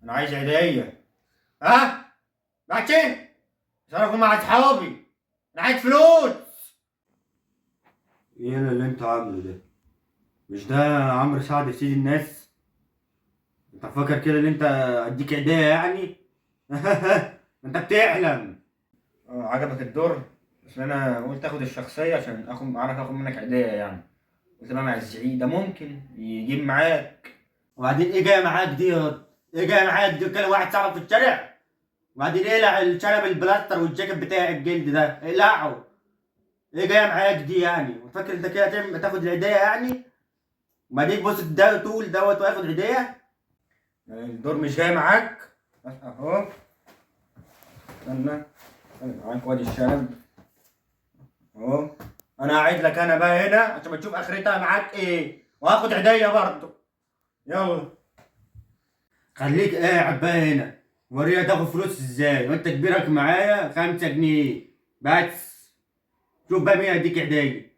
انا عايز هديه. ها؟ ماشي؟ عشان اكون مع اصحابي. انا عايز فلوس. ايه اللي انت عامله ده؟ مش ده عمرو سعد سيد الناس؟ انت فاكر كده ان انت اديك هديه يعني؟ انت بتحلم. عجبك الدور؟ بس انا قلت اخد الشخصيه عشان اعرف اخد منك هديه يعني. قلت بقى مع الزعيق ده ممكن يجيب معاك. وبعدين ايه جاي معاك دي يا واد؟ ايه جاي معاك دي؟ كان واحد صاحبك في الشارع؟ وبعدين اقلع الشنب البلاستر والجاكيت بتاع الجلد ده، اقلعه. ايه جاي معاك دي يعني؟ وفاكر انت كده تاخد الهديه يعني؟ وبعدين تبص ده تقول دوت وياخد هديه؟ الدور مش جاي معاك؟ اهو. استنى. معاك وادي الشنب اهو. انا قاعد لك انا بقى هنا عشان ما تشوف اخرتها معاك ايه، وهاخد هديه برضه. يلا. خليك قاعد بقى هنا. وريها تاخد فلوس ازاي وانت كبيرك معايا 5 جنيه بس. شوف بقى مين هيديك هديه.